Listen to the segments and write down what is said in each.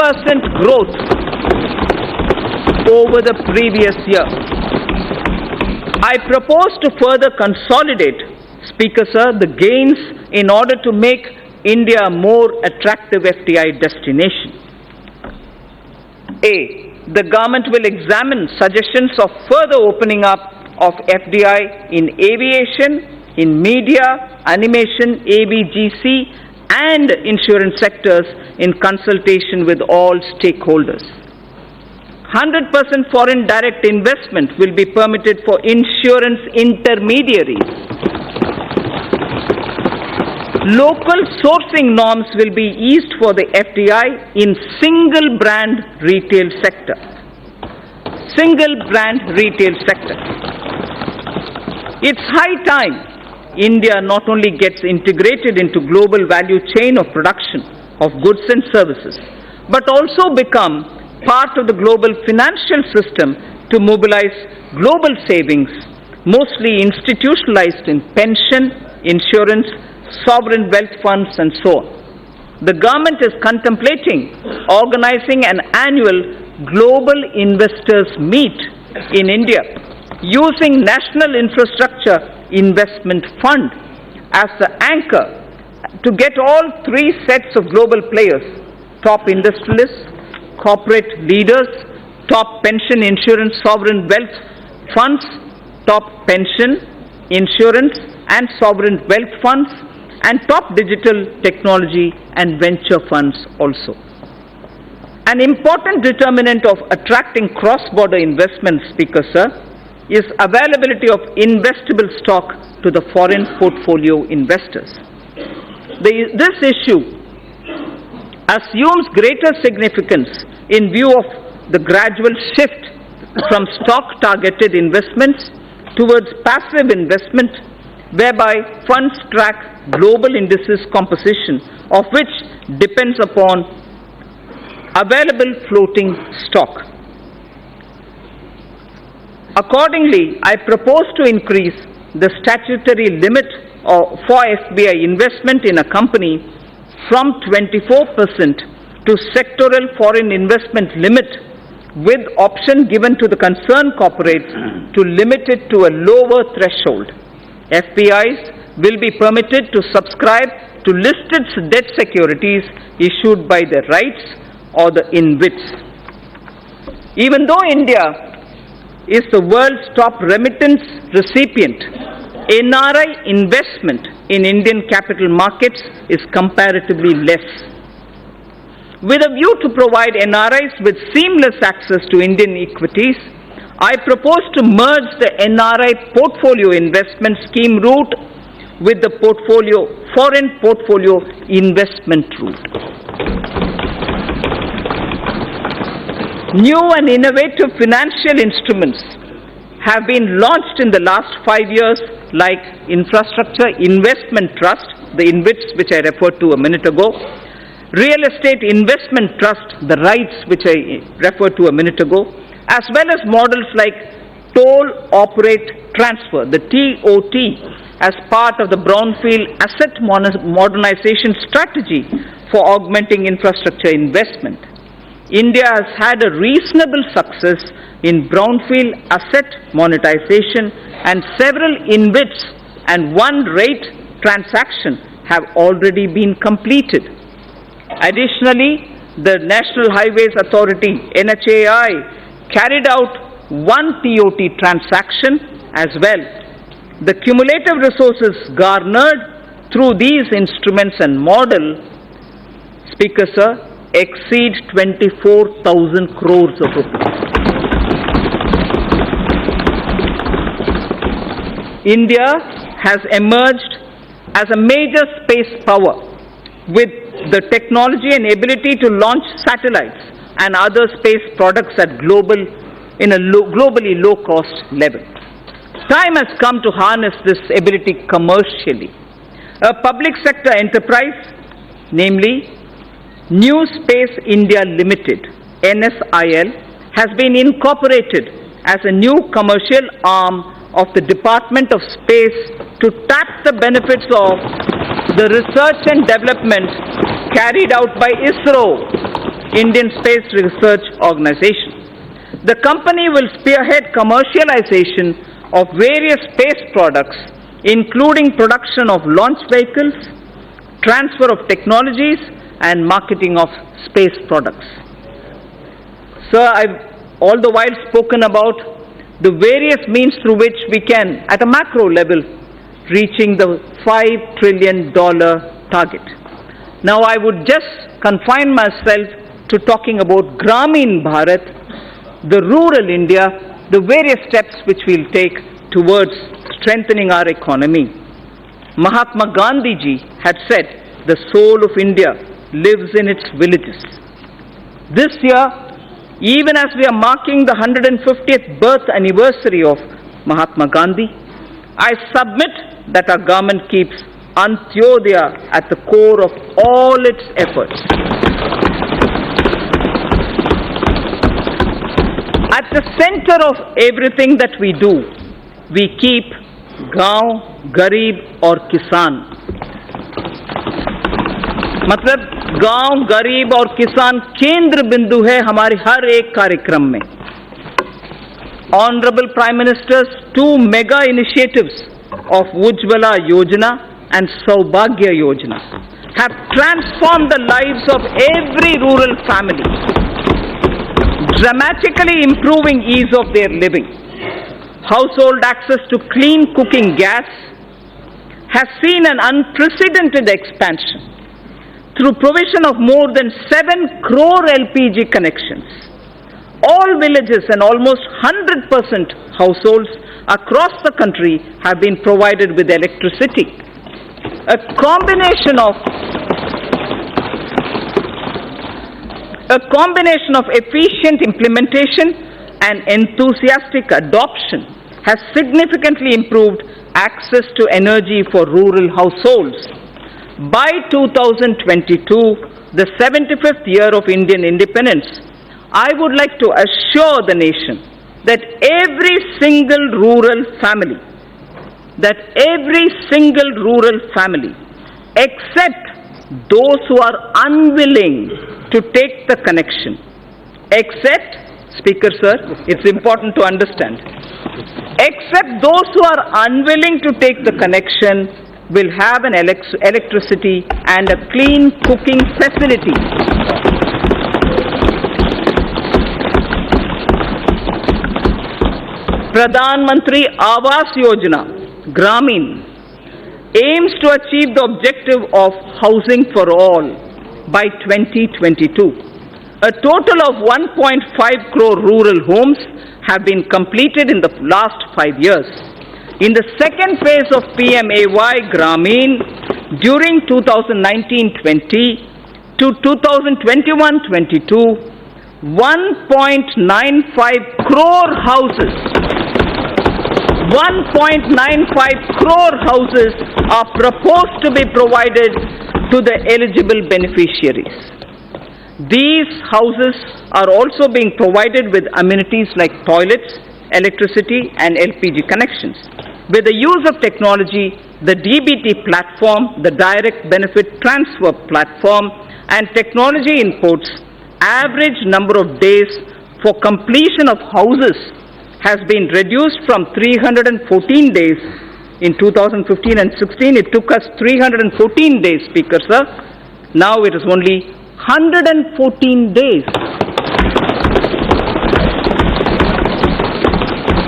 5% growth over the previous year. I propose to further consolidate, Speaker Sir, the gains in order to make India a more attractive FDI destination. The government will examine suggestions of further opening up of FDI in aviation, in media, animation, ABGC, and insurance sectors in consultation with all stakeholders. 100% foreign direct investment will be permitted for insurance intermediaries. Local sourcing norms will be eased for the FDI in single brand retail sector. Single brand retail sector. It's high time India not only gets integrated into global value chain of production of goods and services, but also become part of the global financial system to mobilize global savings, mostly institutionalized in pension, insurance, sovereign wealth funds, and so on. The government is contemplating organizing an annual Global Investors Meet in India using National Infrastructure Investment Fund as the anchor to get all three sets of global players, top industrialists, corporate leaders, top pension, insurance, sovereign wealth funds, top pension, insurance, and sovereign wealth funds, and top digital technology and venture funds also. An important determinant of attracting cross-border investment, Speaker Sir, is availability of investable stock to the foreign portfolio investors. This issue assumes greater significance in view of the gradual shift from stock-targeted investments towards passive investment, whereby funds track global indices composition, of which depends upon available floating stock. Accordingly, I propose to increase the statutory limit for FBI investment in a company from 24% to sectoral foreign investment limit, with option given to the concerned corporates to limit it to a lower threshold. FPIs will be permitted to subscribe to listed debt securities issued by the REITs or the InvITs. Even though India is the world's top remittance recipient, NRI investment in Indian capital markets is comparatively less. With a view to provide NRIs with seamless access to Indian equities, I propose to merge the NRI portfolio investment scheme route with the foreign portfolio investment route. New and innovative financial instruments have been launched in the last 5 years, like Infrastructure Investment Trust, the InvITs which I referred to a minute ago, Real Estate Investment Trust, the REITs which I referred to a minute ago, as well as models like Toll Operate Transfer, the TOT, as part of the Brownfield Asset Modernization Strategy for augmenting infrastructure investment. India has had a reasonable success in brownfield asset monetization, and several InvITs and one REIT transaction have already been completed. Additionally, the National Highways Authority, NHAI, carried out one TOT transaction as well. The cumulative resources garnered through these instruments and model, Speaker Sir, exceed 24,000 crores of rupees. India has emerged as a major space power with the technology and ability to launch satellites and other space products at globally low-cost level. Time has come to harness this ability commercially. A public sector enterprise, namely New Space India Limited, NSIL, has been incorporated as a new commercial arm of the Department of Space to tap the benefits of the research and development carried out by ISRO Indian Space Research Organization. The company will spearhead commercialization of various space products, including production of launch vehicles, transfer of technologies, and marketing of space products. Sir, I've all the while spoken about the various means through which we can, at a macro level, reaching the $5 trillion target. Now, I would just confine myself to talking about Gramin Bharat, the rural India, the various steps which we'll take towards strengthening our economy. Mahatma Gandhi ji had said, the soul of India lives in its villages. This year, even as we are marking the 150th birth anniversary of Mahatma Gandhi, I submit that our government keeps Antyodaya at the core of all its efforts. At the center of everything that we do, we keep गांव, गरीब और किसान. मतलब गांव, गरीब और किसान केंद्र बिंदु है हमारे हर एक कार्यक्रम में. Honorable Prime Minister's two mega initiatives of Ujjwala Yojana and Saubhagya Yojana have transformed the lives of every rural family, dramatically improving ease of their living. Household access to clean cooking gas has seen an unprecedented expansion through provision of more than 7 crore LPG connections. All villages and almost 100% households across the country have been provided with electricity. A combination of efficient implementation and enthusiastic adoption has significantly improved access to energy for rural households. By 2022, the 75th year of Indian independence, I would like to assure the nation that every single rural family, except those who are unwilling to take the connection, Speaker sir, it's important to understand, except those who are unwilling to take the connection will have an electricity and a clean cooking facility. Pradhan Mantri Awas Yojana, Gramin, aims to achieve the objective of housing for all by 2022. A total of 1.5 crore rural homes have been completed in the last 5 years. In the second phase of PMAY Gramin, during 2019-20 to 2021-22, 1.95 crore houses are proposed to be provided to the eligible beneficiaries. These houses are also being provided with amenities like toilets, electricity, and LPG connections. With the use of technology, the DBT platform, the Direct Benefit Transfer platform, and technology inputs, average number of days for completion of houses has been reduced from 314 days in 2015 and 16. It took us 314 days, Speaker sir. Now it is only 114 days.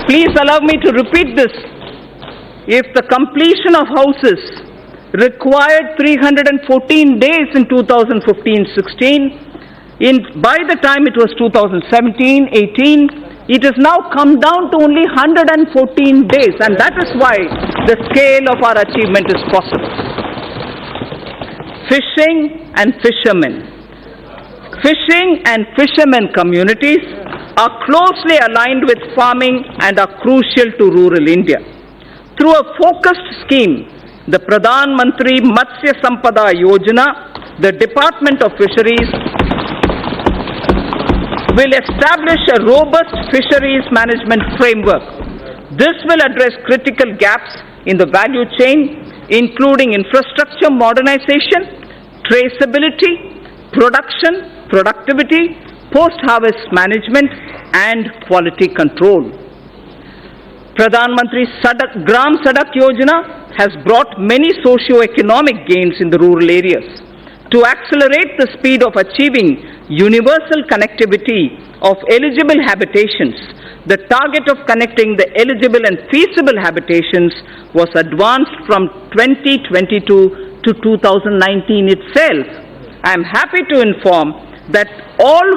Please allow me to repeat this. If the completion of houses required 314 days in 2015-16, by the time it was 2017-18, it has now come down to only 114 days, and that is why the scale of our achievement is possible. Fishing and fishermen. Fishing and fishermen communities are closely aligned with farming and are crucial to rural India. Through a focused scheme, the Pradhan Mantri Matsya Sampada Yojana, the Department of Fisheries will establish a robust fisheries management framework. This will address critical gaps in the value chain, including infrastructure modernization, traceability, production, productivity, post-harvest management, and quality control. Pradhan Mantri Gram Sadak Yojana has brought many socio-economic gains in the rural areas. To accelerate the speed of achieving universal connectivity of eligible habitations, the target of connecting the eligible and feasible habitations was advanced from 2022 to 2019 itself. I am happy to inform that all